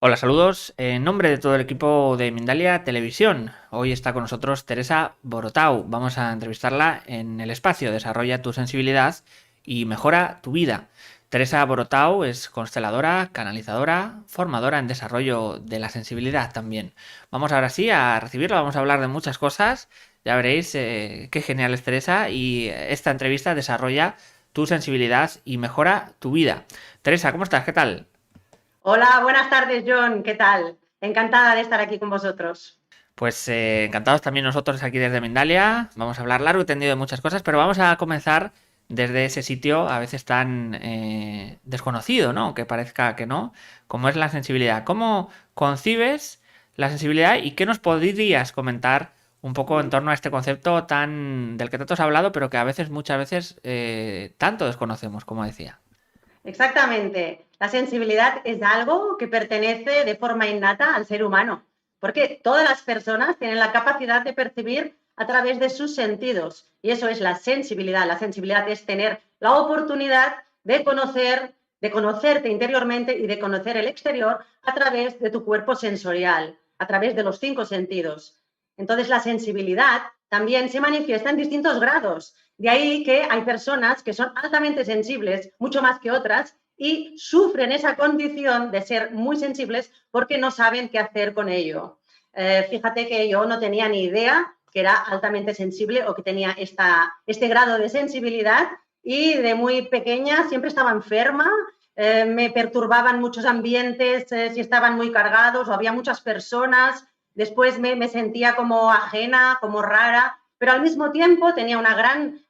Hola, saludos en nombre de todo el equipo de Mindalia Televisión. Hoy está con nosotros Teresa Borotau. Vamos a entrevistarla en el espacio Desarrolla tu sensibilidad y mejora tu vida. Teresa Borotau es consteladora, canalizadora, formadora en desarrollo de la sensibilidad también. Vamos ahora sí a recibirla, vamos a hablar de muchas cosas. Ya veréis qué genial es Teresa y esta entrevista desarrolla tu sensibilidad y mejora tu vida. Teresa, ¿cómo estás? ¿Qué tal? Hola, buenas tardes, John. ¿Qué tal? Encantada de estar aquí con vosotros. Pues encantados también nosotros aquí desde Mindalia. Vamos a hablar largo y tendido de muchas cosas, pero vamos a comenzar desde ese sitio a veces tan desconocido, ¿no? Aunque parezca que no, como es la sensibilidad. ¿Cómo concibes la sensibilidad y qué nos podrías comentar un poco en torno a este concepto tan del que tanto has hablado, pero que a veces, muchas veces, tanto desconocemos, como decía? Exactamente. La sensibilidad es algo que pertenece de forma innata al ser humano, porque todas las personas tienen la capacidad de percibir a través de sus sentidos. Y eso es la sensibilidad. La sensibilidad es tener la oportunidad de conocerte interiormente y de conocer el exterior a través de tu cuerpo sensorial, a través de los cinco sentidos. Entonces, la sensibilidad también se manifiesta en distintos grados. De ahí que hay personas que son altamente sensibles, mucho más que otras, y sufren esa condición de ser muy sensibles porque no saben qué hacer con ello. Fíjate que yo no tenía ni idea que era altamente sensible o que tenía este grado de sensibilidad y de muy pequeña siempre estaba enferma, me perturbaban muchos ambientes si estaban muy cargados o había muchas personas, después me sentía como ajena, como rara, pero al mismo tiempo tenía una gran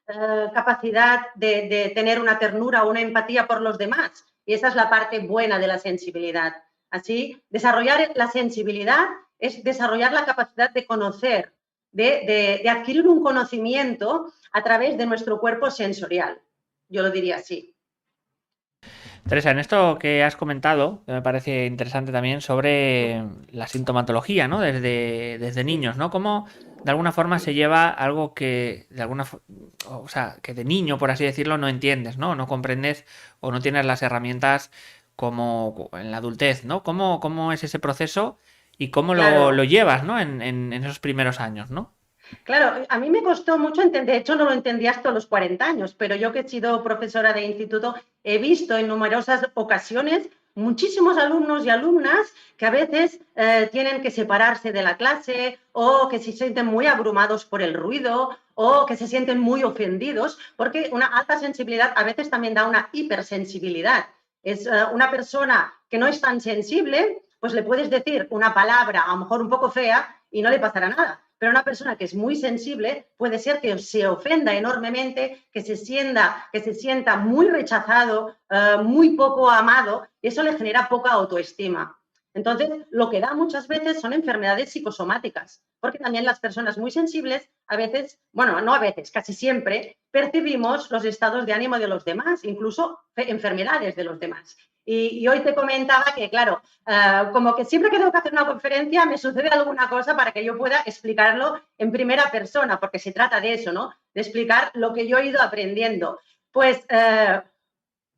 capacidad de tener una ternura o una empatía por los demás. Y esa es la parte buena de la sensibilidad. Así, desarrollar la sensibilidad es desarrollar la capacidad de conocer, de adquirir un conocimiento a través de nuestro cuerpo sensorial. Yo lo diría así. Teresa, en esto que has comentado, que me parece interesante también, sobre la sintomatología, ¿no? Desde Sí. niños, ¿no? Cómo de alguna forma se lleva algo que de o sea, que de niño, por así decirlo, no entiendes, ¿no? No comprendes o no tienes las herramientas como en la adultez, ¿no? ¿Cómo es ese proceso y cómo lo Claro, llevas, ¿no? En esos primeros años, ¿no? claro, a mí me costó mucho entender, de hecho no lo entendí hasta los 40 años, pero yo que he sido profesora de instituto he visto en numerosas ocasiones muchísimos alumnos y alumnas que a veces tienen que separarse de la clase o que se sienten muy abrumados por el ruido o que se sienten muy ofendidos, porque una alta sensibilidad a veces también da una hipersensibilidad. Es una persona que no es tan sensible, pues le puedes decir una palabra a lo mejor un poco fea y no le pasará nada, pero una persona que es muy sensible puede ser que se ofenda enormemente, que se sienta muy rechazado, muy poco amado, y eso le genera poca autoestima. Entonces, lo que da muchas veces son enfermedades psicosomáticas, porque también las personas muy sensibles, a veces, bueno, no a veces, casi siempre, percibimos los estados de ánimo de los demás, incluso enfermedades de los demás. Y hoy te comentaba que, claro, como que siempre que tengo que hacer una conferencia me sucede alguna cosa para que yo pueda explicarlo en primera persona, porque se trata de eso, ¿no? De explicar lo que yo he ido aprendiendo. Pues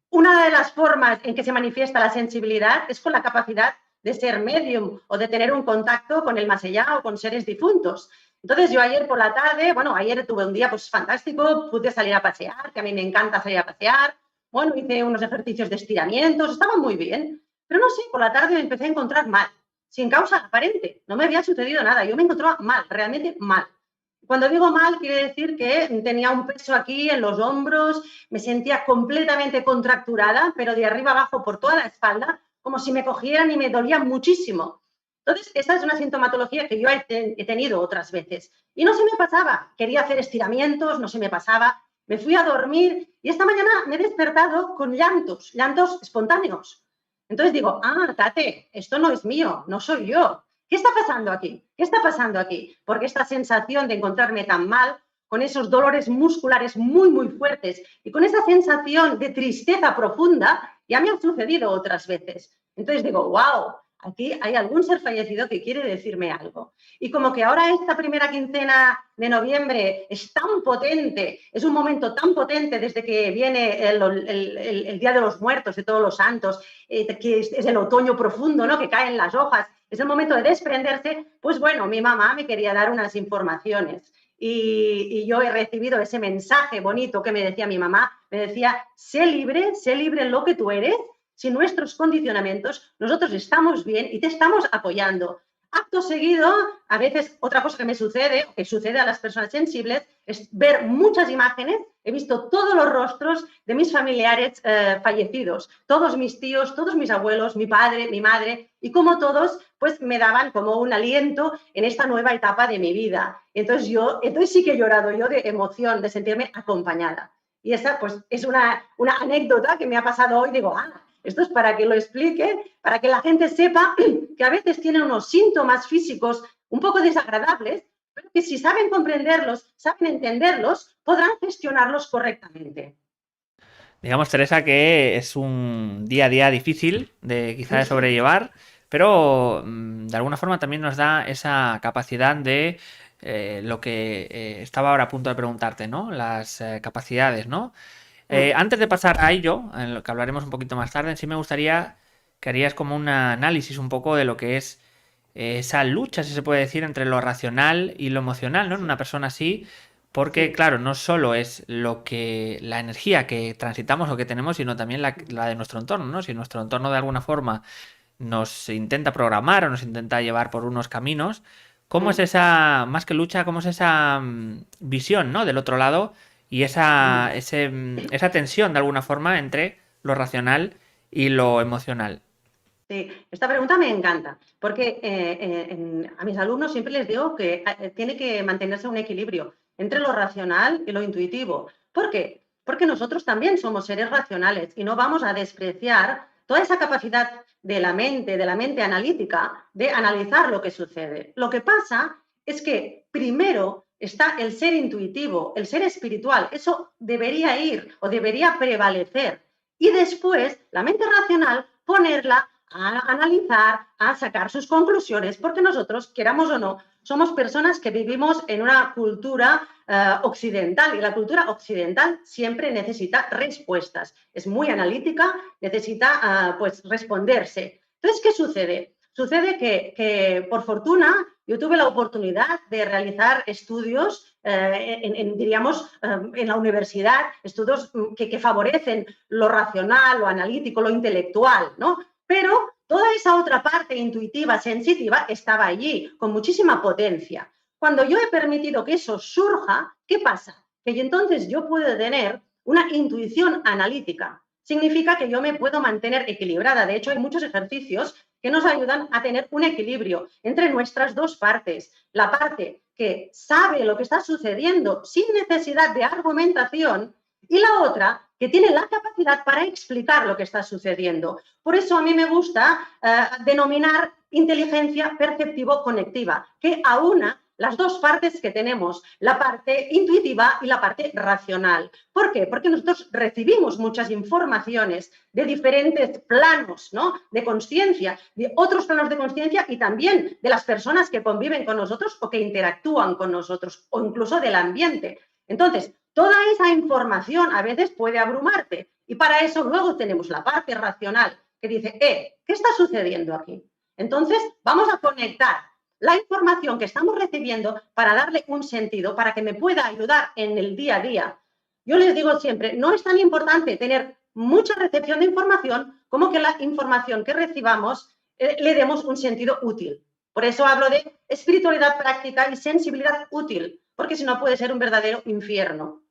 una de las formas en que se manifiesta la sensibilidad es con la capacidad de ser medium o de tener un contacto con el más allá o con seres difuntos. Entonces yo ayer por la tarde, bueno, ayer tuve un día pues fantástico, pude salir a pasear, que a mí me encanta salir a pasear, bueno, hice unos ejercicios de estiramientos, estaba muy bien, pero no sé, por la tarde me empecé a encontrar mal, sin causa aparente, no me había sucedido nada, yo me encontraba mal, realmente mal. Cuando digo mal, quiere decir que tenía un peso aquí en los hombros, me sentía completamente contracturada, pero de arriba abajo por toda la espalda, como si me cogieran y me dolía muchísimo. Entonces, esta es una sintomatología que yo he tenido otras veces. Y no se me pasaba. Quería hacer estiramientos, no se me pasaba. Me fui a dormir y esta mañana me he despertado con llantos, llantos espontáneos. Entonces digo, ah, Tate, esto no es mío, no soy yo. ¿Qué está pasando aquí? ¿Qué está pasando aquí? Porque esta sensación de encontrarme tan mal, con esos dolores musculares muy, muy fuertes y con esa sensación de tristeza profunda, ya me ha sucedido otras veces. Entonces digo, wow, aquí hay algún ser fallecido que quiere decirme algo. Y como que ahora esta primera quincena de noviembre es tan potente, es un momento tan potente desde que viene el Día de los Muertos, de Todos los Santos, que es el otoño profundo, ¿no? Que caen las hojas, es el momento de desprenderse, pues bueno, mi mamá me quería dar unas informaciones. Y yo he recibido ese mensaje bonito que me decía mi mamá, me decía, sé libre en lo que tú eres, sin nuestros condicionamientos, nosotros estamos bien y te estamos apoyando. Acto seguido, a veces otra cosa que me sucede, o que sucede a las personas sensibles, es ver muchas imágenes. He visto todos los rostros de mis familiares fallecidos, todos mis tíos, todos mis abuelos, mi padre, mi madre, y como todos, pues me daban como un aliento en esta nueva etapa de mi vida. Entonces sí que he llorado yo de emoción, de sentirme acompañada. Y esa, pues, es una anécdota que me ha pasado hoy. Digo, esto es para que lo explique, para que la gente sepa que a veces tienen unos síntomas físicos un poco desagradables, pero que si saben comprenderlos, saben entenderlos, podrán gestionarlos correctamente. Digamos, Teresa, que es un día a día difícil quizá de sobrellevar, pero de alguna forma también nos da esa capacidad de lo que estaba ahora a punto de preguntarte, ¿no? Las capacidades, ¿no? Antes de pasar a ello, en lo que hablaremos un poquito más tarde, sí me gustaría que harías como un análisis un poco de lo que es esa lucha, si se puede decir, entre lo racional y lo emocional, ¿no? En una persona así, porque, claro, no solo es la energía que transitamos o que tenemos, sino también la de nuestro entorno, ¿no? Si nuestro entorno de alguna forma nos intenta programar o nos intenta llevar por unos caminos, ¿cómo es esa, más que lucha, cómo es esa visión, ¿no? Del otro lado y esa tensión de alguna forma entre lo racional y lo emocional? Sí, esta pregunta me encanta, porque a mis alumnos siempre les digo que tiene que mantenerse un equilibrio entre lo racional y lo intuitivo. ¿Por qué? Porque nosotros también somos seres racionales y no vamos a despreciar toda esa capacidad de la mente analítica, de analizar lo que sucede. Lo que pasa es que primero está el ser intuitivo, el ser espiritual. Eso debería ir o debería prevalecer. Y después la mente racional ponerla a analizar, a sacar sus conclusiones, porque nosotros, queramos o no, somos personas que vivimos en una cultura occidental, y la cultura occidental siempre necesita respuestas. Es muy analítica, necesita pues responderse. Entonces, ¿qué sucede? Sucede que por fortuna, yo tuve la oportunidad de realizar estudios, diríamos, en la universidad, estudios que favorecen lo racional, lo analítico, lo intelectual, ¿no? Pero toda esa otra parte intuitiva, sensitiva, estaba allí, con muchísima potencia. Cuando yo he permitido que eso surja, ¿qué pasa? Que entonces yo puedo tener una intuición analítica. Significa que yo me puedo mantener equilibrada. De hecho, hay muchos ejercicios que nos ayudan a tener un equilibrio entre nuestras dos partes. La parte que sabe lo que está sucediendo sin necesidad de argumentación y la otra que tiene la capacidad para explicar lo que está sucediendo. Por eso a mí me gusta denominar inteligencia perceptivo-conectiva, que aúna las dos partes que tenemos, la parte intuitiva y la parte racional. ¿Por qué? Porque nosotros recibimos muchas informaciones de diferentes planos, ¿no? De conciencia, de otros planos de conciencia y también de las personas que conviven con nosotros o que interactúan con nosotros, o incluso del ambiente. Entonces, toda esa información a veces puede abrumarte y para eso luego tenemos la parte racional que dice, ¿qué está sucediendo aquí? Entonces, vamos a conectar la información que estamos recibiendo para darle un sentido, para que me pueda ayudar en el día a día. Yo les digo siempre, no es tan importante tener mucha recepción de información como que la información que recibamos le demos un sentido útil. Por eso hablo de espiritualidad práctica y sensibilidad útil, porque si no puede ser un verdadero infierno.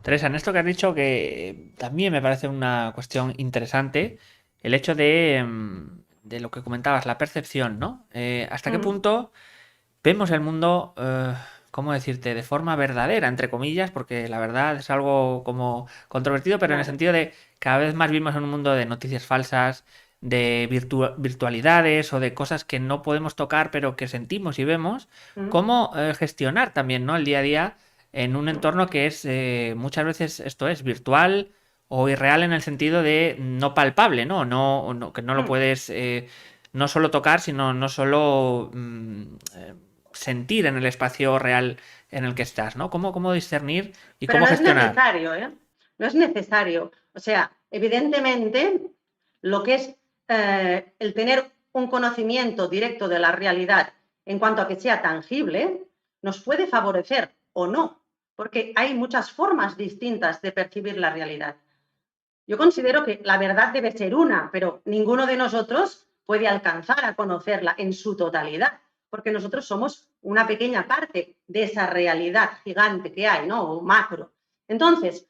Teresa, en esto que has dicho que también me parece una cuestión interesante, el hecho de lo que comentabas, la percepción, ¿no? ¿Hasta qué punto vemos el mundo, cómo decirte, de forma verdadera, entre comillas, porque la verdad es algo como controvertido, pero en el sentido de cada vez más vivimos en un mundo de noticias falsas, de virtualidades o de cosas que no podemos tocar, pero que sentimos y vemos, cómo gestionar también, ¿no? El día a día en un entorno que es muchas veces esto es virtual o irreal en el sentido de no palpable, ¿no? Que no lo puedes no solo tocar, sino no solo sentir en el espacio real en el que estás, ¿no? ¿Cómo discernir y Pero cómo no es gestionar? necesario, ¿eh? No es necesario. O sea, evidentemente, lo que es el tener un conocimiento directo de la realidad en cuanto a que sea tangible, nos puede favorecer o no, porque hay muchas formas distintas de percibir la realidad. Yo considero que la verdad debe ser una, pero ninguno de nosotros puede alcanzar a conocerla en su totalidad, porque nosotros somos una pequeña parte de esa realidad gigante que hay, ¿no? O macro. Entonces,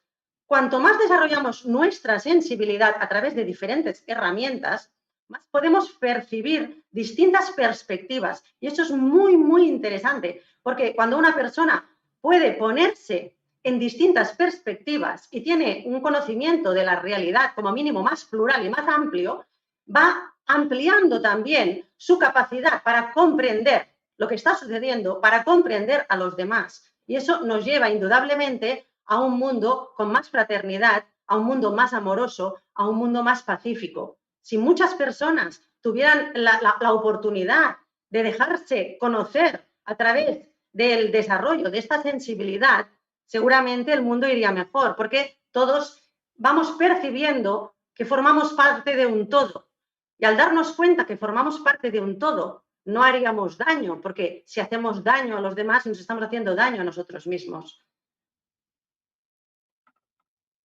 cuanto más desarrollamos nuestra sensibilidad a través de diferentes herramientas, más podemos percibir distintas perspectivas. Y eso es muy, muy interesante, porque cuando una persona puede ponerse en distintas perspectivas y tiene un conocimiento de la realidad como mínimo más plural y más amplio, va ampliando también su capacidad para comprender lo que está sucediendo, para comprender a los demás. Y eso nos lleva indudablemente a un mundo con más fraternidad, a un mundo más amoroso, a un mundo más pacífico. Si muchas personas tuvieran la oportunidad de dejarse conocer a través del desarrollo de esta sensibilidad, seguramente el mundo iría mejor, porque todos vamos percibiendo que formamos parte de un todo. Y al darnos cuenta que formamos parte de un todo, no haríamos daño, porque si hacemos daño a los demás, nos estamos haciendo daño a nosotros mismos.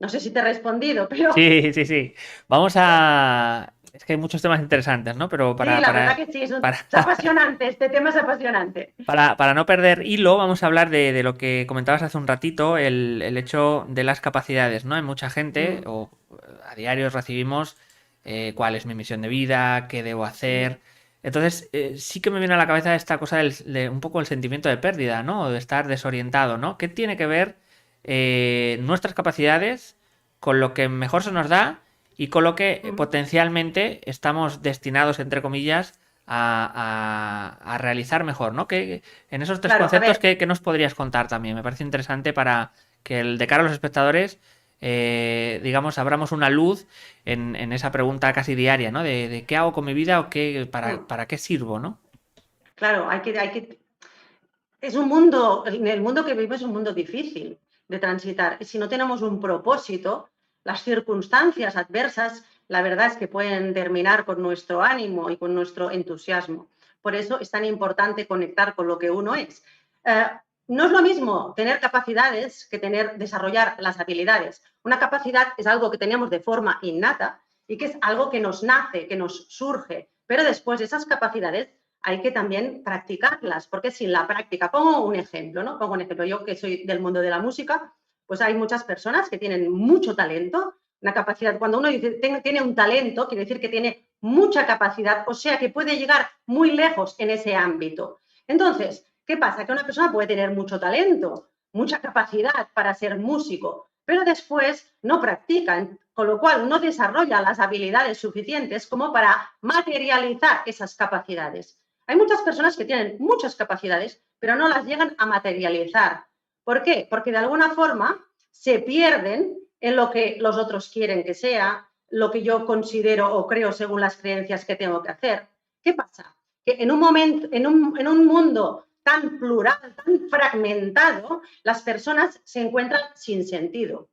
No sé si te he respondido, pero Sí, sí, sí. Vamos a... Es que hay muchos temas interesantes, ¿no? Pero sí, la verdad que sí, para, es apasionante, este tema es apasionante. para no perder hilo, vamos a hablar de lo que comentabas hace un ratito, el hecho de las capacidades, ¿no? Hay mucha gente, o a diario recibimos cuál es mi misión de vida, qué debo hacer. Entonces, sí que me viene a la cabeza esta cosa de un poco el sentimiento de pérdida, ¿no? O de estar desorientado, ¿no? ¿Qué tiene que ver nuestras capacidades con lo que mejor se nos da y con lo que potencialmente estamos destinados, entre comillas, a realizar mejor, ¿no? Que en esos tres Claro, a conceptos, ver, ¿qué nos podrías contar también? Me parece interesante para que de cara a los espectadores, digamos, abramos una luz en esa pregunta casi diaria, ¿no? De qué hago con mi vida o para qué sirvo, ¿no? claro, es un mundo, en el mundo que vivimos es un mundo difícil de transitar. Y si no tenemos un propósito, las circunstancias adversas, la verdad es que pueden terminar con nuestro ánimo y con nuestro entusiasmo. Por eso es tan importante conectar con lo que uno es. No es lo mismo tener capacidades que desarrollar las habilidades. Una capacidad es algo que tenemos de forma innata y que es algo que nos nace, que nos surge. Pero después esas capacidades hay que también practicarlas, porque sin la práctica, pongo un ejemplo, ¿no? Pongo un ejemplo, yo que soy del mundo de la música, pues hay muchas personas que tienen mucho talento, una capacidad, cuando uno dice tiene un talento, quiere decir que tiene mucha capacidad, o sea que puede llegar muy lejos en ese ámbito. Entonces, ¿qué pasa? Que una persona puede tener mucho talento, mucha capacidad para ser músico, pero después no practica, con lo cual no desarrolla las habilidades suficientes como para materializar esas capacidades. Hay muchas personas que tienen muchas capacidades, pero no las llegan a materializar. ¿Por qué? Porque de alguna forma se pierden en lo que los otros quieren que sea, lo que yo considero o creo según las creencias que tengo que hacer. ¿Qué pasa? Que en un momento, en un mundo tan plural, tan fragmentado, las personas se encuentran sin sentido.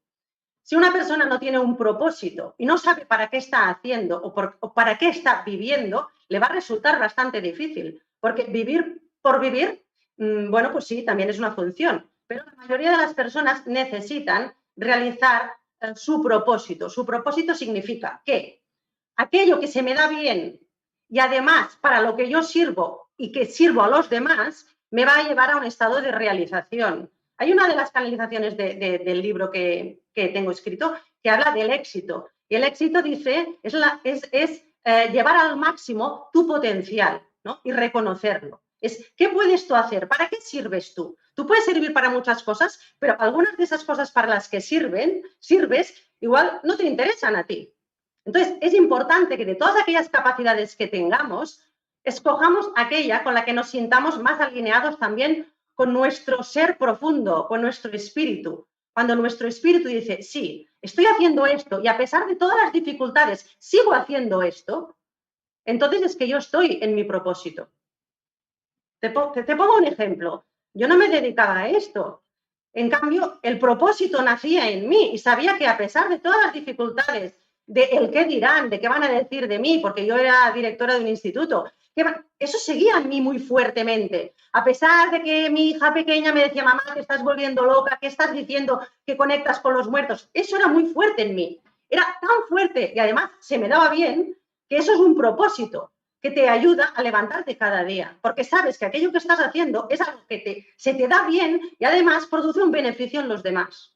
Si una persona no tiene un propósito y no sabe para qué está haciendo o para qué está viviendo, le va a resultar bastante difícil, porque vivir por vivir, bueno, pues sí, también es una función, pero la mayoría de las personas necesitan realizar su propósito. Su propósito significa que aquello que se me da bien y además para lo que yo sirvo y que sirvo a los demás, me va a llevar a un estado de realización. Hay una de las canalizaciones del libro que tengo escrito que habla del éxito. Y el éxito dice, es llevar al máximo tu potencial, ¿no? Y reconocerlo. Es, ¿qué puedes tú hacer? ¿Para qué sirves tú? Tú puedes servir para muchas cosas, pero algunas de esas cosas para las que sirves, igual no te interesan a ti. Entonces, es importante que de todas aquellas capacidades que tengamos, escojamos aquella con la que nos sintamos más alineados también con nuestro ser profundo, con nuestro espíritu. cuando nuestro espíritu dice, sí, estoy haciendo esto y a pesar de todas las dificultades sigo haciendo esto, entonces es que yo estoy en mi propósito. Te pongo un ejemplo. Yo no me dedicaba a esto. En cambio, el propósito nacía en mí y sabía que a pesar de todas las dificultades, de el qué dirán, de qué van a decir de mí, porque yo era directora de un instituto, eso seguía en mí muy fuertemente. A pesar de que mi hija pequeña me decía, mamá, te estás volviendo loca, ¿qué estás diciendo que conectas con los muertos? Eso era muy fuerte en mí. Era tan fuerte y además se me daba bien que eso es un propósito que te ayuda a levantarte cada día, porque sabes que aquello que estás haciendo es algo que se te da bien y además produce un beneficio en los demás.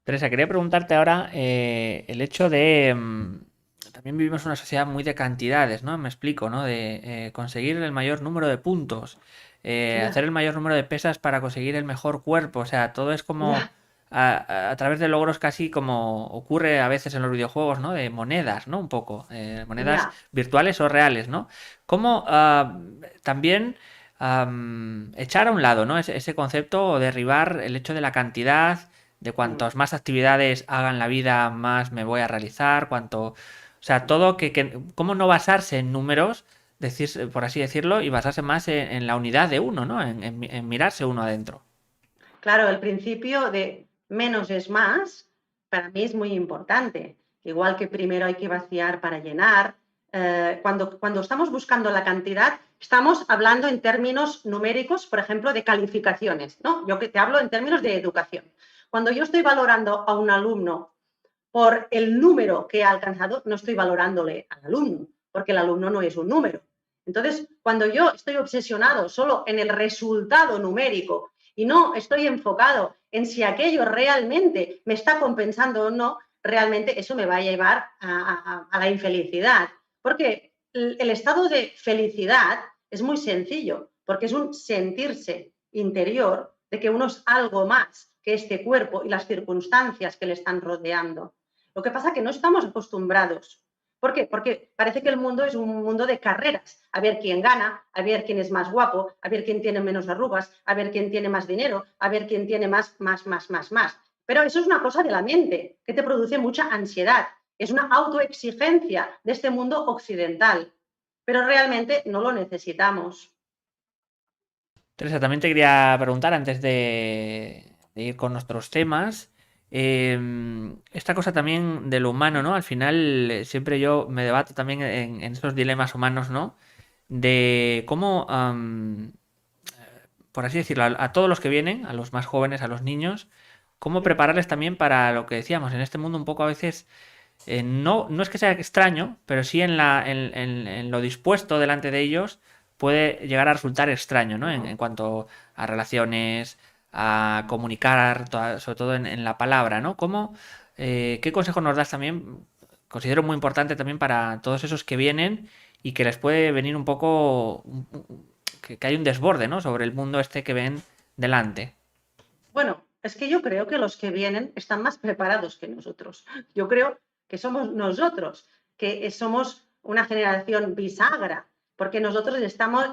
Teresa, quería preguntarte ahora el hecho de... también vivimos en una sociedad muy de cantidades, ¿no? Me explico, ¿no? De conseguir el mayor número de puntos, hacer Ya, el mayor número de pesas para conseguir el mejor cuerpo, o sea, todo es como ya, a través de logros casi como ocurre a veces en los videojuegos, ¿no? De monedas, ¿no? Un poco, monedas ya. virtuales o reales, ¿no? ¿Cómo también echar a un lado, ¿no? Ese concepto o derribar el hecho de la cantidad? De Mm. cuantas más actividades haga en la vida, más me voy a realizar, cuanto, o sea, todo cómo no basarse en números, decir, por así decirlo, y basarse más en la unidad de uno, ¿no? En mirarse uno adentro. Claro, el principio de menos es más, para mí es muy importante. Igual que primero hay que vaciar para llenar. Cuando estamos buscando la cantidad, estamos hablando en términos numéricos, por ejemplo, de calificaciones, ¿no? Yo que te hablo en términos de educación. Cuando yo estoy valorando a un alumno por el número que ha alcanzado, no estoy valorándole al alumno, porque el alumno no es un número. Entonces, cuando yo estoy obsesionado solo en el resultado numérico y no estoy enfocado en si aquello realmente me está compensando o no, realmente eso me va a llevar a la infelicidad. Porque el estado de felicidad es muy sencillo, porque es un sentirse interior de que uno es algo más que este cuerpo y las circunstancias que le están rodeando. Lo que pasa es que no estamos acostumbrados. ¿Por qué? Porque parece que el mundo es un mundo de carreras. A ver quién gana, a ver quién es más guapo, a ver quién tiene menos arrugas, a ver quién tiene más dinero, a ver quién tiene más. Pero eso es una cosa de la mente que te produce mucha ansiedad. Es una autoexigencia de este mundo occidental. Pero realmente no lo necesitamos. Teresa, también te quería preguntar antes de ir con nuestros temas, esta cosa también de lo humano, ¿no? Al final siempre yo me debato también en esos dilemas humanos, ¿no? De cómo por así decirlo, a todos los que vienen, a los más jóvenes, a los niños, cómo prepararles también para lo que decíamos, en este mundo un poco a veces, no es que sea extraño, pero sí en lo dispuesto delante de ellos puede llegar a resultar extraño, ¿no? En cuanto a relaciones, a comunicar, sobre todo en la palabra, ¿no? ¿Qué consejo nos das también? Considero muy importante también para todos esos que vienen y que les puede venir un poco que hay un desborde, ¿no? Sobre el mundo este que ven delante. Bueno, es que yo creo que los que vienen están más preparados que nosotros. Yo creo que somos nosotros, que somos una generación bisagra, porque nosotros estamos,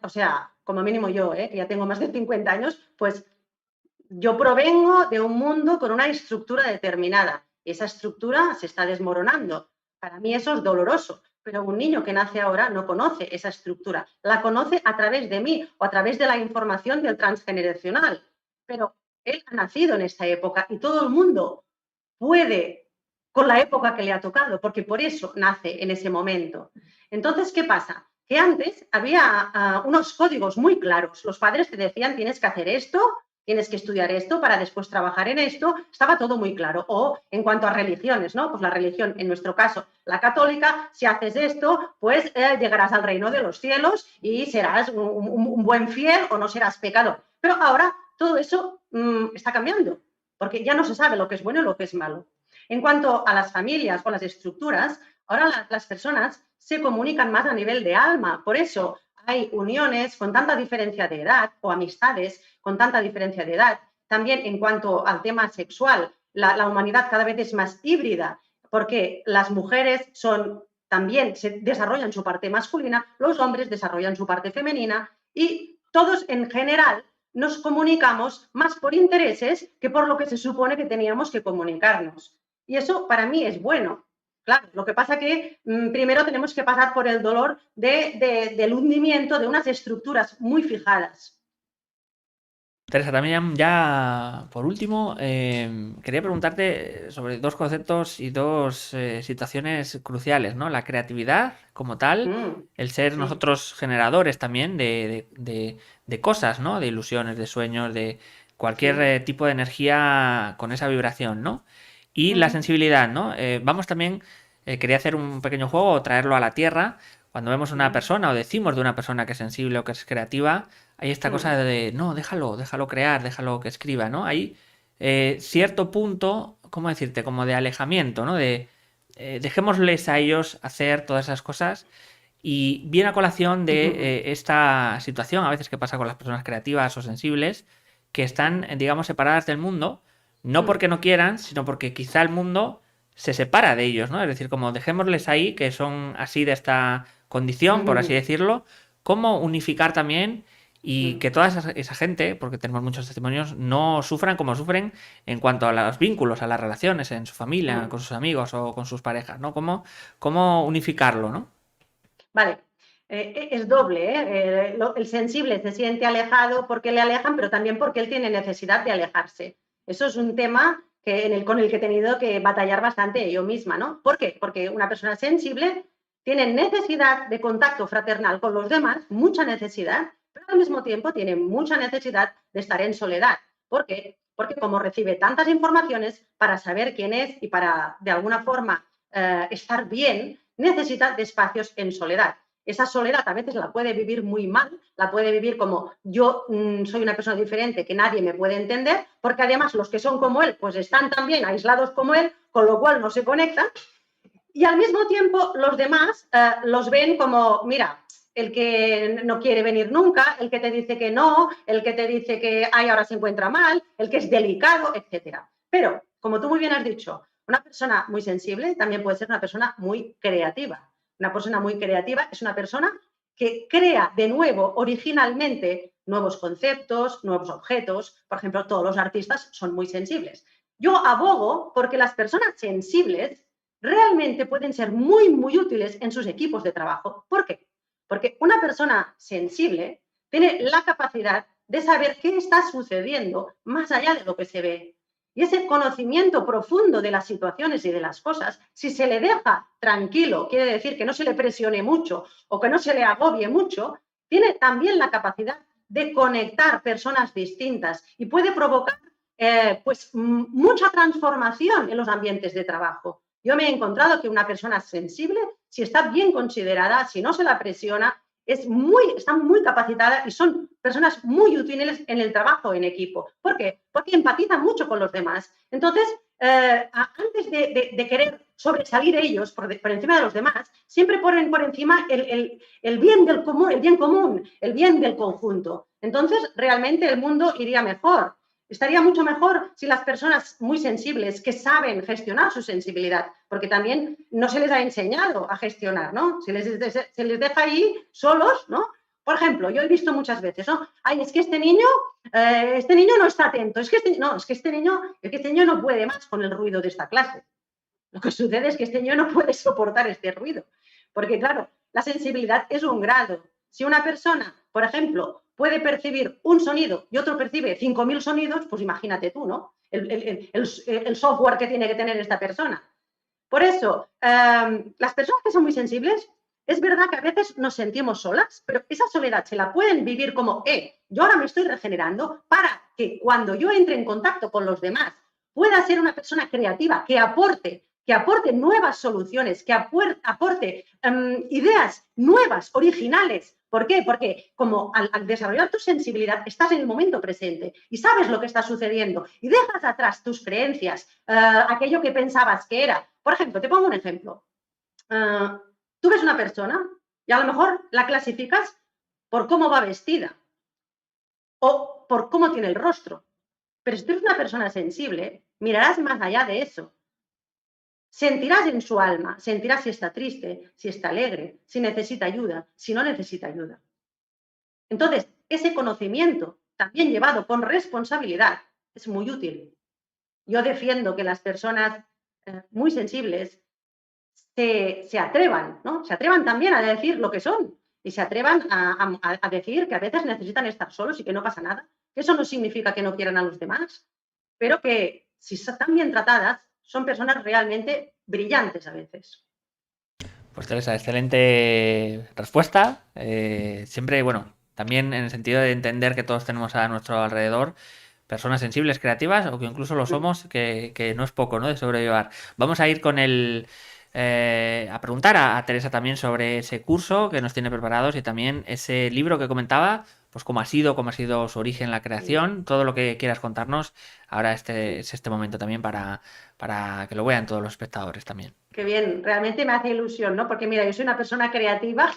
o sea, como mínimo yo, que ya tengo más de 50 años, pues yo provengo de un mundo con una estructura determinada y esa estructura se está desmoronando. Para mí eso es doloroso, pero un niño que nace ahora no conoce esa estructura, la conoce a través de mí o a través de la información del transgeneracional, pero él ha nacido en esta época y todo el mundo puede con la época que le ha tocado, porque por eso nace en ese momento. Entonces, ¿qué pasa? Que antes había unos códigos muy claros. Los padres te decían, tienes que hacer esto, tienes que estudiar esto para después trabajar en esto. Estaba todo muy claro. O en cuanto a religiones, ¿no? Pues la religión, en nuestro caso, la católica, si haces esto, pues llegarás al reino de los cielos y serás un buen fiel o no serás pecador. Pero ahora todo eso está cambiando, porque ya no se sabe lo que es bueno y lo que es malo. En cuanto a las familias o las estructuras, ahora las personas se comunican más a nivel de alma. Por eso hay uniones con tanta diferencia de edad o amistades con tanta diferencia de edad. También en cuanto al tema sexual, la humanidad cada vez es más híbrida porque las mujeres también se desarrollan su parte masculina, los hombres desarrollan su parte femenina y todos en general nos comunicamos más por intereses que por lo que se supone que teníamos que comunicarnos. Y eso para mí es bueno. Claro, lo que pasa que primero tenemos que pasar por el dolor del hundimiento de unas estructuras muy fijadas. Teresa, también ya por último, quería preguntarte sobre dos conceptos y dos situaciones cruciales, ¿no? La creatividad como tal, el ser Sí. nosotros generadores también de cosas, ¿no? De ilusiones, de sueños, de cualquier Sí. tipo de energía con esa vibración, ¿no? Y la sensibilidad, ¿no? Vamos también, quería hacer un pequeño juego, traerlo a la tierra. Cuando vemos una persona o decimos de una persona que es sensible o que es creativa, hay esta cosa de, no, déjalo crear, déjalo que escriba, ¿no? Hay cierto punto, ¿cómo decirte? Como de alejamiento, ¿no? De dejémosles a ellos hacer todas esas cosas. Y viene a colación de esta situación, a veces que pasa con las personas creativas o sensibles, que están, digamos, separadas del mundo, no porque no quieran, sino porque quizá el mundo se separa de ellos, ¿no? Es decir, como dejémosles ahí, que son así de esta condición, por así decirlo, cómo unificar también y que toda esa gente, porque tenemos muchos testimonios, no sufran como sufren en cuanto a los vínculos, a las relaciones en su familia, con sus amigos o con sus parejas, ¿no? Cómo unificarlo, ¿no? Vale, es doble, ¿eh? El sensible se siente alejado porque le alejan, pero también porque él tiene necesidad de alejarse. Eso es un tema con el que he tenido que batallar bastante yo misma, ¿no? ¿Por qué? Porque una persona sensible tiene necesidad de contacto fraternal con los demás, mucha necesidad, pero al mismo tiempo tiene mucha necesidad de estar en soledad. ¿Por qué? Porque como recibe tantas informaciones, para saber quién es y para, de alguna forma, estar bien, necesita de espacios en soledad. Esa soledad a veces la puede vivir muy mal, la puede vivir como yo soy una persona diferente que nadie me puede entender, porque además los que son como él pues están también aislados como él, con lo cual no se conectan, y al mismo tiempo los demás los ven como, mira, el que no quiere venir nunca, el que te dice que no, el que te dice que ay, ahora se encuentra mal, el que es delicado, etcétera. Pero, como tú muy bien has dicho, una persona muy sensible también puede ser una persona muy creativa. Una persona muy creativa es una persona que crea de nuevo, originalmente, nuevos conceptos, nuevos objetos. Por ejemplo, todos los artistas son muy sensibles. Yo abogo porque las personas sensibles realmente pueden ser muy, muy útiles en sus equipos de trabajo. ¿Por qué? Porque una persona sensible tiene la capacidad de saber qué está sucediendo más allá de lo que se ve. Y ese conocimiento profundo de las situaciones y de las cosas, si se le deja tranquilo, quiere decir que no se le presione mucho o que no se le agobie mucho, tiene también la capacidad de conectar personas distintas y puede provocar pues mucha transformación en los ambientes de trabajo. Yo me he encontrado que una persona sensible, si está bien considerada, si no se la presiona, está muy capacitada y son personas muy útiles en el trabajo en equipo. ¿Por qué? Porque empatizan mucho con los demás. Entonces, antes de querer sobresalir ellos por encima de los demás, siempre ponen por encima el bien del común, el bien común, el bien del conjunto. Entonces, realmente el mundo iría mejor. Estaría mucho mejor si las personas muy sensibles, que saben gestionar su sensibilidad, porque también no se les ha enseñado a gestionar, ¿no? Se les deja ahí solos, ¿no? Por ejemplo, yo he visto muchas veces, ¿no? Ay, es que este niño no está atento, es que este niño no puede más con el ruido de esta clase. Lo que sucede es que este niño no puede soportar este ruido, porque claro, la sensibilidad es un grado. Si una persona, por ejemplo, puede percibir un sonido y otro percibe 5.000 sonidos, pues imagínate tú, ¿no? El software que tiene que tener esta persona. Por eso, las personas que son muy sensibles, es verdad que a veces nos sentimos solas, pero esa soledad se la pueden vivir como, yo ahora me estoy regenerando para que cuando yo entre en contacto con los demás pueda ser una persona creativa, que aporte nuevas soluciones, que aporte ideas nuevas, originales. ¿Por qué? Porque como al desarrollar tu sensibilidad estás en el momento presente y sabes lo que está sucediendo y dejas atrás tus creencias, aquello que pensabas que era. Por ejemplo, te pongo un ejemplo. Tú ves una persona y a lo mejor la clasificas por cómo va vestida o por cómo tiene el rostro. Pero si tú eres una persona sensible, mirarás más allá de eso. Sentirás en su alma, sentirás si está triste, si está alegre, si necesita ayuda, si no necesita ayuda. Entonces, ese conocimiento también llevado con responsabilidad, es muy útil. Yo defiendo que las personas muy sensibles se atrevan, ¿no? Se atrevan también a decir lo que son y se atrevan a decir que a veces necesitan estar solos y que no pasa nada. Eso no significa que no quieran a los demás, pero que si están bien tratadas, son personas realmente brillantes a veces. Pues Teresa, excelente respuesta. Siempre, bueno, también en el sentido de entender que todos tenemos a nuestro alrededor personas sensibles, creativas, o que incluso lo somos, que no es poco, ¿no? De sobrellevar. Vamos a ir con a preguntar a Teresa también sobre ese curso que nos tiene preparados y también ese libro que comentaba, pues cómo ha sido su origen, la creación, todo lo que quieras contarnos. Ahora es este momento también para que lo vean todos los espectadores también. Qué bien, realmente me hace ilusión, ¿no? Porque mira, yo soy una persona creativa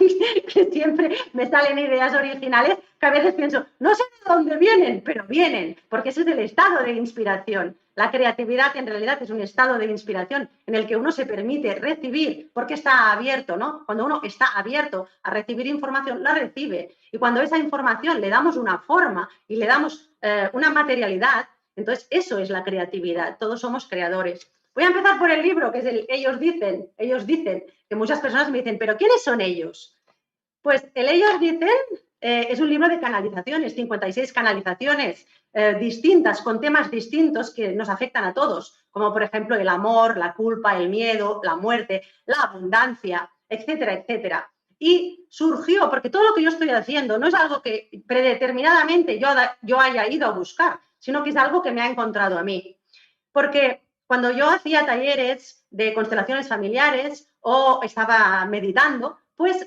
que siempre me salen ideas originales que a veces pienso, no sé de dónde vienen, pero vienen, porque ese es el estado de inspiración. La creatividad en realidad es un estado de inspiración en el que uno se permite recibir, porque está abierto, ¿no? Cuando uno está abierto a recibir información, la recibe. Y cuando esa información le damos una forma y le damos una materialidad, entonces eso es la creatividad. Todos somos creadores. Voy a empezar por el libro, que es el Ellos dicen, que muchas personas me dicen, ¿pero quiénes son ellos? Pues el Ellos dicen es un libro de canalizaciones, 56 canalizaciones distintas, con temas distintos que nos afectan a todos, como por ejemplo el amor, la culpa, el miedo, la muerte, la abundancia, etcétera, etcétera. Y surgió, porque todo lo que yo estoy haciendo no es algo que predeterminadamente yo haya ido a buscar, sino que es algo que me ha encontrado a mí. Porque cuando yo hacía talleres de constelaciones familiares o estaba meditando, pues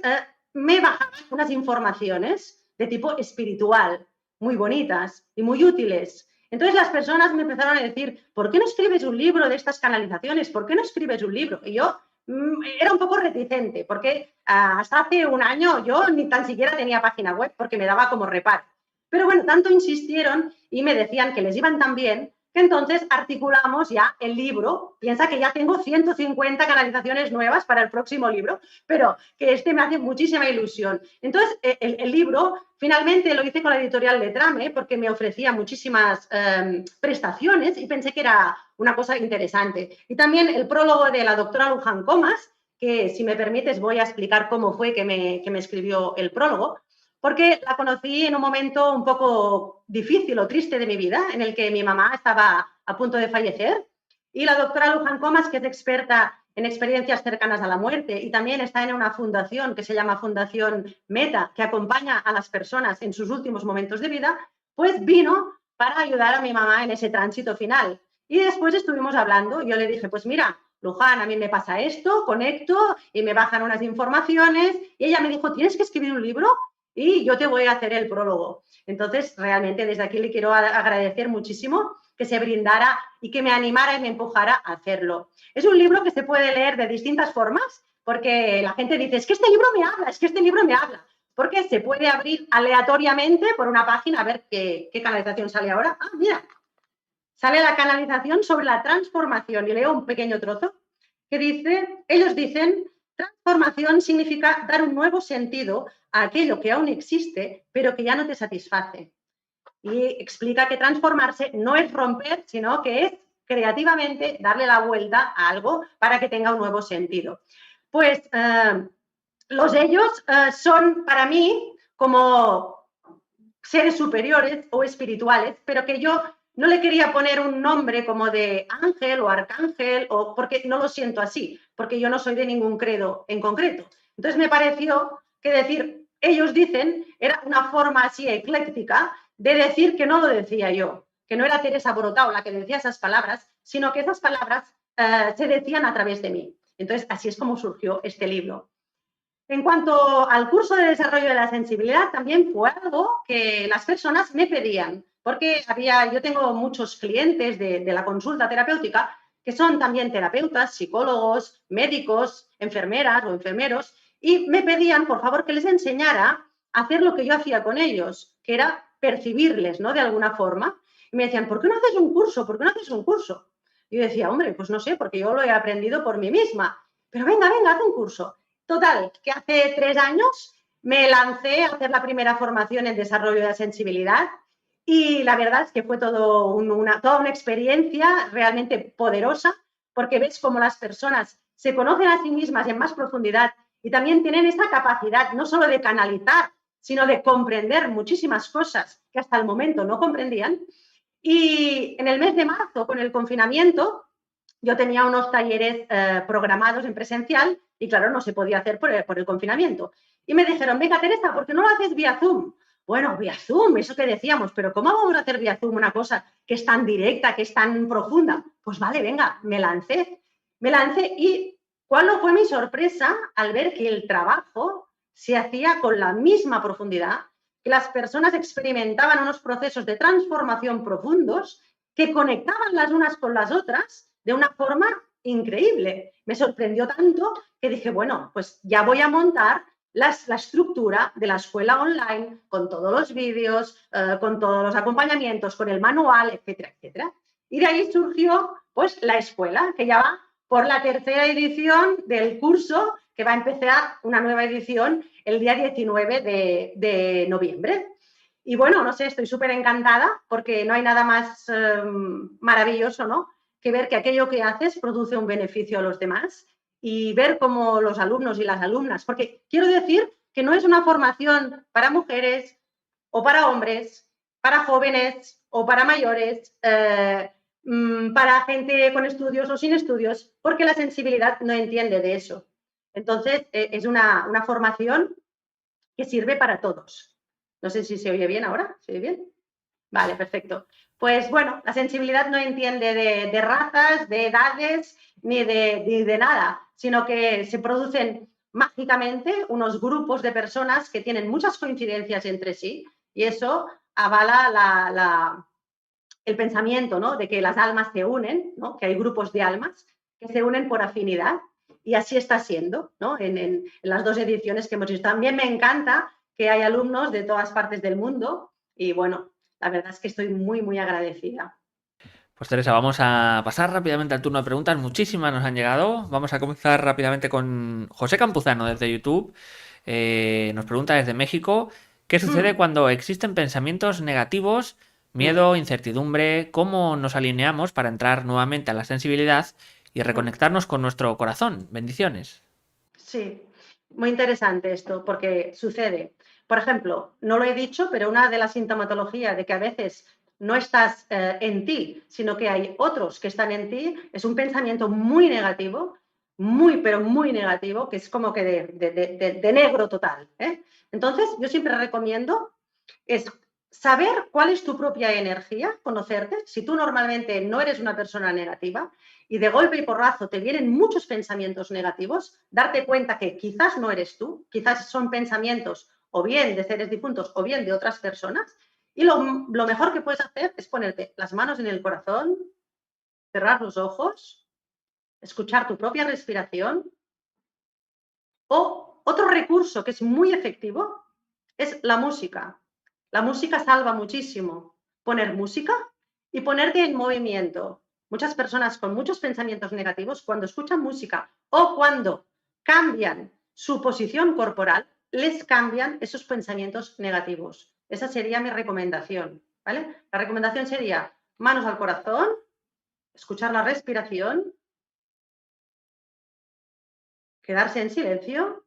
me bajaban unas informaciones de tipo espiritual, muy bonitas y muy útiles. Entonces las personas me empezaron a decir, ¿por qué no escribes un libro de estas canalizaciones? ¿Por qué no escribes un libro? Y yo era un poco reticente, porque hasta hace un año yo ni tan siquiera tenía página web porque me daba como reparo. Pero bueno, tanto insistieron y me decían que les iban tan bien que entonces articulamos ya el libro. Piensa que ya tengo 150 canalizaciones nuevas para el próximo libro, pero que este me hace muchísima ilusión. Entonces, el libro finalmente lo hice con la editorial Letrame porque me ofrecía muchísimas prestaciones y pensé que era una cosa interesante. Y también el prólogo de la doctora Luján Comas, que si me permites voy a explicar cómo fue que me escribió el prólogo, porque la conocí en un momento un poco difícil o triste de mi vida, en el que mi mamá estaba a punto de fallecer, y la doctora Luján Comas, que es experta en experiencias cercanas a la muerte y también está en una fundación que se llama Fundación Meta, que acompaña a las personas en sus últimos momentos de vida, pues vino para ayudar a mi mamá en ese tránsito final. Y después estuvimos hablando, y yo le dije, pues mira, Luján, a mí me pasa esto, conecto y me bajan unas informaciones, y ella me dijo, ¿tienes que escribir un libro? Y yo te voy a hacer el prólogo. Entonces, realmente desde aquí le quiero agradecer muchísimo que se brindara y que me animara y me empujara a hacerlo. Es un libro que se puede leer de distintas formas, porque la gente dice, es que este libro me habla, es que este libro me habla, porque se puede abrir aleatoriamente por una página, a ver qué canalización sale ahora. Ah, mira, sale la canalización sobre la transformación, y leo un pequeño trozo que dice, ellos dicen, transformación significa dar un nuevo sentido a aquello que aún existe, pero que ya no te satisface. Y explica que transformarse no es romper, sino que es creativamente darle la vuelta a algo para que tenga un nuevo sentido. Pues los ellos son para mí como seres superiores o espirituales, pero que yo no le quería poner un nombre como de ángel o arcángel, o porque no lo siento así, porque yo no soy de ningún credo en concreto. Entonces me pareció que decir, ellos dicen, era una forma así ecléctica de decir que no lo decía yo, que no era Teresa Borotau la que decía esas palabras, sino que esas palabras se decían a través de mí. Entonces así es como surgió este libro. En cuanto al curso de desarrollo de la sensibilidad, también fue algo que las personas me pedían, porque yo tengo muchos clientes de la consulta terapéutica que son también terapeutas, psicólogos, médicos, enfermeras o enfermeros, y me pedían, por favor, que les enseñara a hacer lo que yo hacía con ellos, que era percibirles, ¿no? De alguna forma. Y me decían, ¿por qué no haces un curso? ¿Por qué no haces un curso? Y yo decía, hombre, pues no sé, porque yo lo he aprendido por mí misma. Pero venga, haz un curso. Total, que hace 3 años me lancé a hacer la primera formación en desarrollo de la sensibilidad Y la verdad es que fue toda una experiencia realmente poderosa, porque ves cómo las personas se conocen a sí mismas en más profundidad y también tienen esa capacidad no solo de canalizar, sino de comprender muchísimas cosas que hasta el momento no comprendían. Y en el mes de marzo, con el confinamiento, yo tenía unos talleres programados en presencial y claro, no se podía hacer por el confinamiento. Y me dijeron, venga Teresa, ¿por qué no lo haces vía Zoom? Bueno, vía Zoom, eso que decíamos, pero ¿cómo vamos a hacer vía Zoom una cosa que es tan directa, que es tan profunda? Pues vale, venga, me lancé. Me lancé y ¿cuál no fue mi sorpresa al ver que el trabajo se hacía con la misma profundidad, que las personas experimentaban unos procesos de transformación profundos que conectaban las unas con las otras de una forma increíble. Me sorprendió tanto que dije, bueno, pues ya voy a montar la estructura de la escuela online con todos los vídeos, con todos los acompañamientos, con el manual, etcétera, etcétera. Y de ahí surgió pues la escuela, que ya va por la tercera edición del curso, que va a empezar una nueva edición el día 19 de noviembre. Y bueno, no sé, estoy súper encantada porque no hay nada más maravilloso, ¿no? Que ver que aquello que haces produce un beneficio a los demás y ver cómo los alumnos y las alumnas, porque quiero decir que no es una formación para mujeres o para hombres, para jóvenes o para mayores, para gente con estudios o sin estudios, porque la sensibilidad no entiende de eso. Entonces, es una formación que sirve para todos. No sé si se oye bien ahora. ¿Se oye bien? Vale, perfecto. Pues bueno, la sensibilidad no entiende de razas, de edades, ni de nada, sino que se producen mágicamente unos grupos de personas que tienen muchas coincidencias entre sí y eso avala el pensamiento, ¿no? De que las almas se unen, ¿no? Que hay grupos de almas que se unen por afinidad y así está siendo, ¿no? En las dos ediciones que hemos visto. También me encanta que hay alumnos de todas partes del mundo y bueno, la verdad es que estoy muy, muy agradecida. Pues Teresa, vamos a pasar rápidamente al turno de preguntas. Muchísimas nos han llegado. Vamos a comenzar rápidamente con José Campuzano desde YouTube. Nos pregunta desde México, ¿qué sucede Mm, cuando existen pensamientos negativos, mm, miedo, incertidumbre? ¿Cómo nos alineamos para entrar nuevamente a la sensibilidad y mm. reconectarnos con nuestro corazón? Bendiciones. Sí, muy interesante esto, porque sucede. Por ejemplo, no lo he dicho, pero una de las sintomatologías de que a veces no estás en ti, sino que hay otros que están en ti, es un pensamiento muy negativo, muy, pero muy negativo, que es como que de negro total. ¿Eh? Entonces, yo siempre recomiendo es saber cuál es tu propia energía, conocerte. Si tú normalmente no eres una persona negativa y de golpe y porrazo te vienen muchos pensamientos negativos, darte cuenta que quizás no eres tú, quizás son pensamientos o bien de seres difuntos o bien de otras personas. Y lo mejor que puedes hacer es ponerte las manos en el corazón, cerrar los ojos, escuchar tu propia respiración. O otro recurso que es muy efectivo es la música. La música salva muchísimo. Poner música y ponerte en movimiento. Muchas personas con muchos pensamientos negativos, cuando escuchan música o cuando cambian su posición corporal, les cambian esos pensamientos negativos. Esa sería mi recomendación. ¿Vale? La recomendación sería manos al corazón, escuchar la respiración, quedarse en silencio.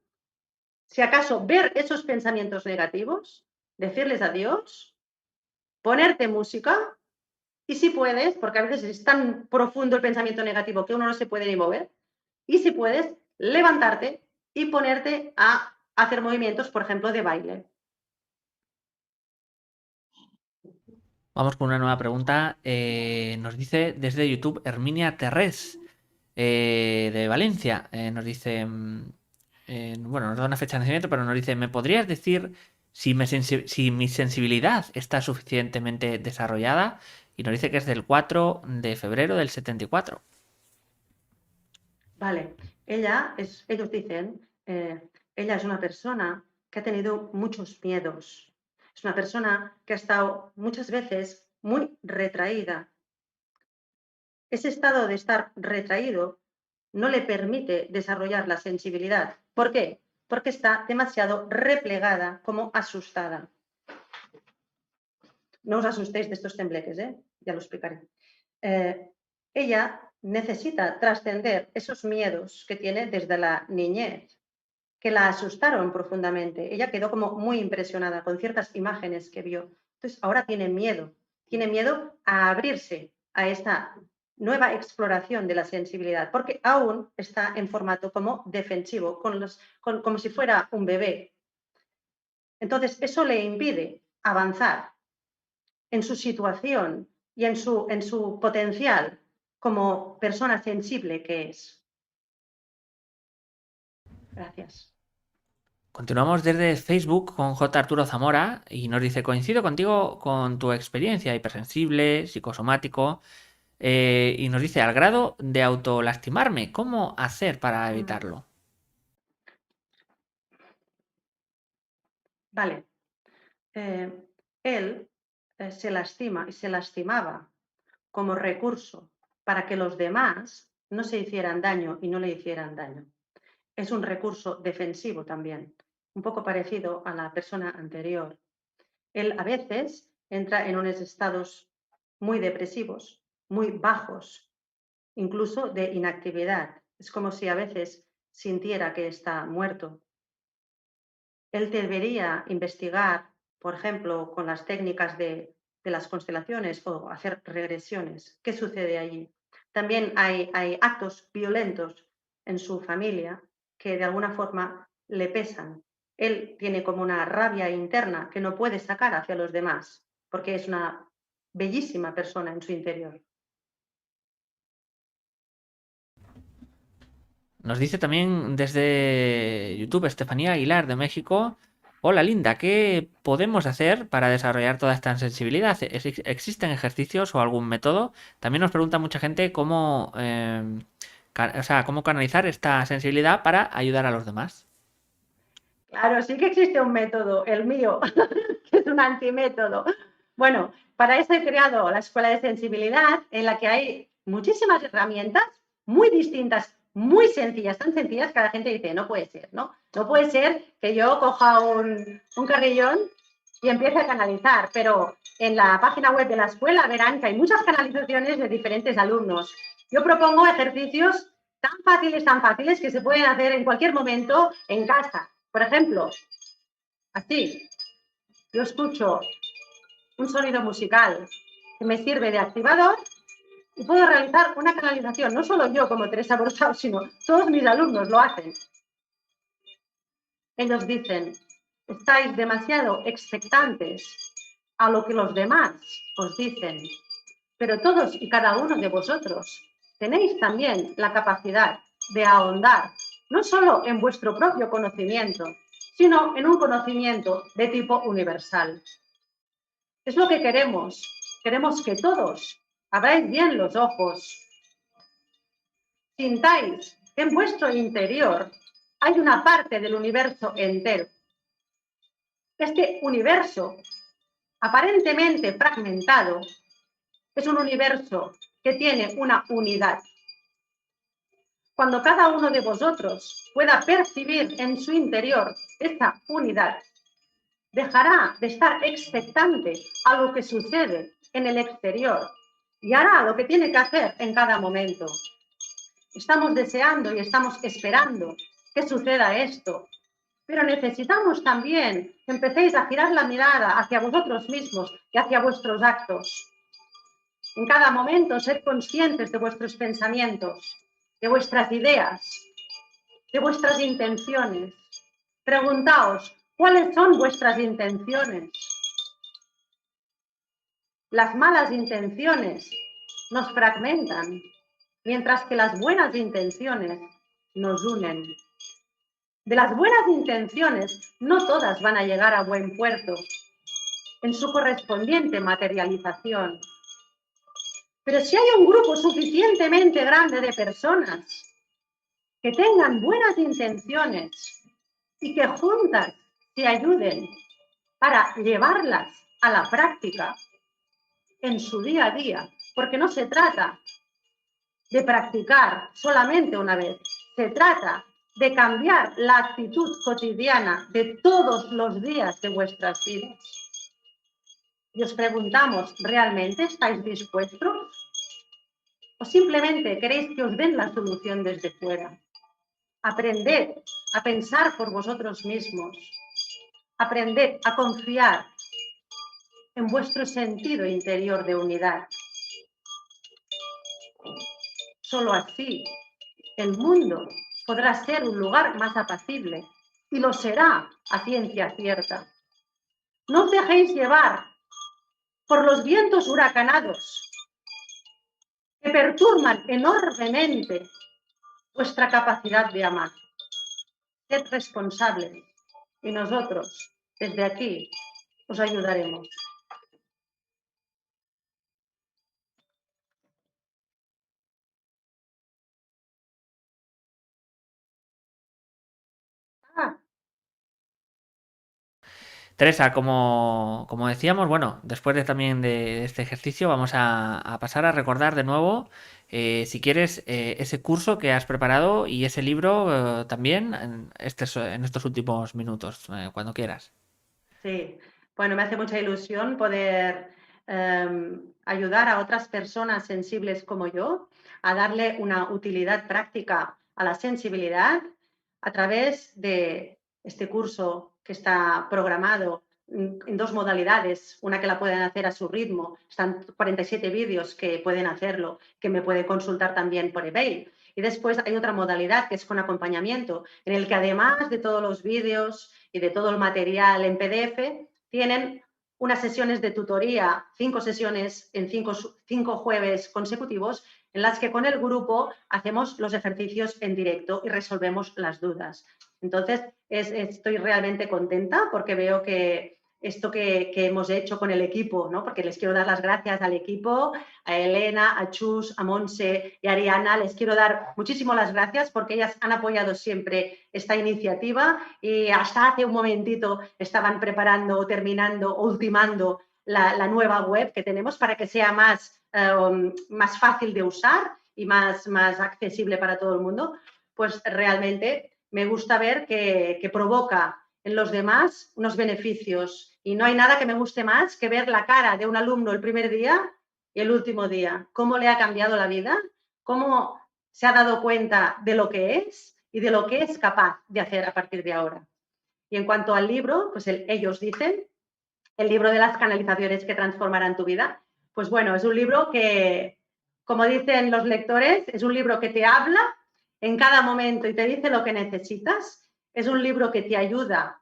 Si acaso ver esos pensamientos negativos, decirles adiós, ponerte música y si puedes, porque a veces es tan profundo el pensamiento negativo que uno no se puede ni mover, y si puedes, levantarte y ponerte a hacer movimientos, por ejemplo, de baile. Vamos con una nueva pregunta. Nos dice desde YouTube Herminia Terrés, de Valencia. Nos dice, bueno, nos da una fecha de nacimiento, pero nos dice, ¿me podrías decir si mi sensibilidad está suficientemente desarrollada? Y nos dice que es del 4 de febrero del 74. Vale, ellos dicen, ella es una persona que ha tenido muchos miedos. Es una persona que ha estado muchas veces muy retraída. Ese estado de estar retraído no le permite desarrollar la sensibilidad. ¿Por qué? Porque está demasiado replegada, como asustada. no os asustéis de estos tembleques, ya lo explicaré. Ella necesita trascender esos miedos que tiene desde la niñez, que la asustaron profundamente. Ella quedó como muy impresionada con ciertas imágenes que vio. Entonces, ahora tiene miedo a abrirse a esta nueva exploración de la sensibilidad, porque aún está en formato como defensivo, como si fuera un bebé. Entonces, eso le impide avanzar en su situación y en su potencial como persona sensible que es. Gracias. Continuamos desde Facebook con J. Arturo Zamora y nos dice, coincido contigo con tu experiencia hipersensible, psicosomático, y nos dice, al grado de autolastimarme, ¿cómo hacer para evitarlo? Vale. Él se lastima y se lastimaba como recurso para que los demás no se hicieran daño y no le hicieran daño. Es un recurso defensivo también, un poco parecido a la persona anterior. Él a veces entra en unos estados muy depresivos, muy bajos, incluso de inactividad. Es como si a veces sintiera que está muerto. Él debería investigar, por ejemplo, con las técnicas de las constelaciones o hacer regresiones. ¿Qué sucede allí? También hay actos violentos en su familia que de alguna forma le pesan. Él tiene como una rabia interna que no puede sacar hacia los demás, porque es una bellísima persona en su interior. Nos dice también desde YouTube Estefanía Aguilar de México. Hola Linda, ¿qué podemos hacer para desarrollar toda esta sensibilidad? ¿Existen ejercicios o algún método? También nos pregunta mucha gente cómo, cómo canalizar esta sensibilidad para ayudar a los demás. Claro, sí que existe un método, el mío, que es un antimétodo. Bueno, para eso he creado la Escuela de Sensibilidad, en la que hay muchísimas herramientas muy distintas, muy sencillas, tan sencillas que la gente dice, no puede ser, ¿no? No puede ser que yo coja un carrillón y empiece a canalizar, pero en la página web de la escuela verán que hay muchas canalizaciones de diferentes alumnos. Yo propongo ejercicios tan fáciles que se pueden hacer en cualquier momento en casa. Por ejemplo, así, yo escucho un sonido musical que me sirve de activador y puedo realizar una canalización, no solo yo como Teresa Borsao, sino todos mis alumnos lo hacen. Ellos dicen, estáis demasiado expectantes a lo que los demás os dicen, pero todos y cada uno de vosotros tenéis también la capacidad de ahondar, no solo en vuestro propio conocimiento, sino en un conocimiento de tipo universal. Es lo que queremos. Queremos que todos abráis bien los ojos, sintáis que en vuestro interior hay una parte del universo entero. Este universo, aparentemente fragmentado, es un universo que tiene una unidad. Cuando cada uno de vosotros pueda percibir en su interior esta unidad, dejará de estar expectante a lo que sucede en el exterior y hará lo que tiene que hacer en cada momento. Estamos deseando y estamos esperando que suceda esto, pero necesitamos también que empecéis a girar la mirada hacia vosotros mismos y hacia vuestros actos. En cada momento, ser conscientes de vuestros pensamientos, de vuestras ideas, de vuestras intenciones. Preguntaos, ¿cuáles son vuestras intenciones? Las malas intenciones nos fragmentan, mientras que las buenas intenciones nos unen. De las buenas intenciones, no todas van a llegar a buen puerto en su correspondiente materialización. Pero si hay un grupo suficientemente grande de personas que tengan buenas intenciones y que juntas se ayuden para llevarlas a la práctica en su día a día, porque no se trata de practicar solamente una vez, se trata de cambiar la actitud cotidiana de todos los días de vuestras vidas. Y os preguntamos, ¿realmente estáis dispuestos? ¿O simplemente queréis que os den la solución desde fuera? Aprended a pensar por vosotros mismos. Aprended a confiar en vuestro sentido interior de unidad. Solo así el mundo podrá ser un lugar más apacible, y lo será a ciencia cierta. No os dejéis llevar por los vientos huracanados que perturban enormemente vuestra capacidad de amar. Sed responsables y nosotros, desde aquí, os ayudaremos. Ah, Teresa, como decíamos, bueno, después también de este ejercicio vamos a pasar a recordar de nuevo, si quieres, ese curso que has preparado y ese libro también en estos últimos minutos, cuando quieras. sí, bueno, me hace mucha ilusión poder ayudar a otras personas sensibles como yo a darle una utilidad práctica a la sensibilidad a través de este curso que está programado en dos modalidades, una que la pueden hacer a su ritmo, están 47 vídeos que pueden hacerlo, que me puede consultar también por email. Y después hay otra modalidad que es con acompañamiento, en el que además de todos los vídeos y de todo el material en PDF, tienen unas sesiones de tutoría, 5 sesiones en 5 jueves consecutivos, en las que con el grupo hacemos los ejercicios en directo y resolvemos las dudas. Entonces, estoy realmente contenta porque veo que esto que hemos hecho con el equipo, ¿no? Porque les quiero dar las gracias al equipo, a Elena, a Chus, a Monse y a Ariana, les quiero dar muchísimas las gracias porque ellas han apoyado siempre esta iniciativa y hasta hace un momentito estaban preparando o terminando o ultimando la nueva web que tenemos para que sea más fácil de usar y más accesible para todo el mundo. Pues realmente me gusta ver que provoca en los demás unos beneficios. Y no hay nada que me guste más que ver la cara de un alumno el primer día y el último día. Cómo le ha cambiado la vida, cómo se ha dado cuenta de lo que es y de lo que es capaz de hacer a partir de ahora. Y en cuanto al libro, pues ellos dicen, el libro de las canalizaciones que transformarán tu vida, pues bueno, es un libro que, como dicen los lectores, es un libro que te habla en cada momento y te dice lo que necesitas. Es un libro que te ayuda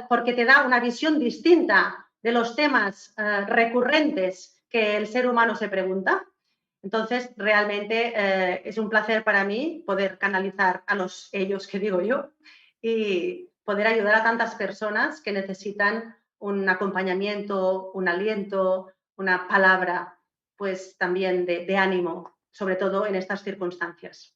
porque te da una visión distinta de los temas recurrentes que el ser humano se pregunta. Entonces, realmente es un placer para mí poder canalizar a ellos que digo yo y poder ayudar a tantas personas que necesitan un acompañamiento, un aliento, una palabra, pues también de ánimo, sobre todo en estas circunstancias.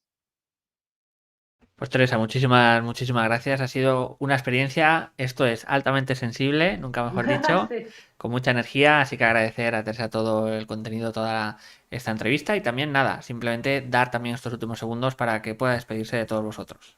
Pues Teresa, muchísimas gracias. Ha sido una experiencia, esto es altamente sensible, nunca mejor dicho, Sí. con mucha energía, así que agradecer a Teresa todo el contenido, toda esta entrevista y también nada, simplemente dar también estos últimos segundos para que pueda despedirse de todos vosotros.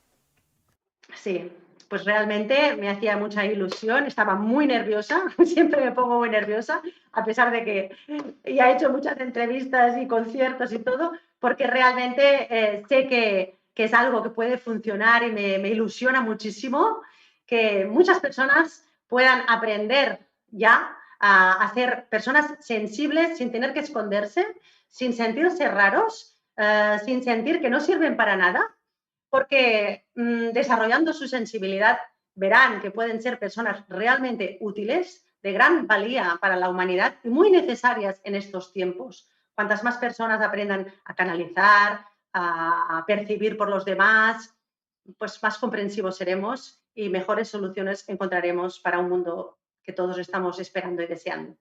Sí, pues realmente me hacía mucha ilusión, estaba muy nerviosa, siempre me pongo muy nerviosa, a pesar de que ya he hecho muchas entrevistas y conciertos y todo, porque realmente sé que es algo que puede funcionar y me ilusiona muchísimo que muchas personas puedan aprender ya a ser personas sensibles sin tener que esconderse, sin sentirse raros, sin sentir que no sirven para nada porque desarrollando su sensibilidad verán que pueden ser personas realmente útiles, de gran valía para la humanidad y muy necesarias en estos tiempos. Cuantas más personas aprendan a canalizar, a percibir por los demás, pues más comprensivos seremos y mejores soluciones encontraremos para un mundo que todos estamos esperando y deseando.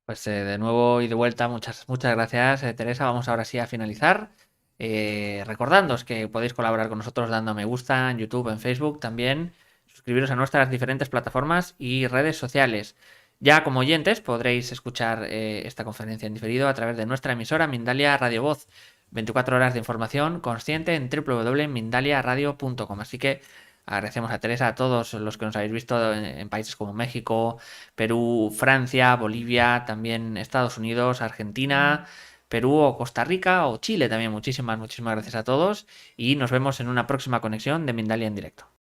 Pues de nuevo y de vuelta, muchas gracias, Teresa. Vamos ahora sí a finalizar. Recordándoos que podéis colaborar con nosotros dando a me gusta en YouTube, en Facebook, también suscribiros a nuestras diferentes plataformas y redes sociales. Ya como oyentes podréis escuchar esta conferencia en diferido a través de nuestra emisora Mindalia Radio Voz. 24 horas de información consciente en www.mindaliaradio.com. Así que Agradecemos a Teresa, a todos los que nos habéis visto en países como México, Perú, Francia, Bolivia, también Estados Unidos, Argentina, Perú o Costa Rica o Chile también. Muchísimas gracias a todos y nos vemos en una próxima conexión de Mindalia en directo.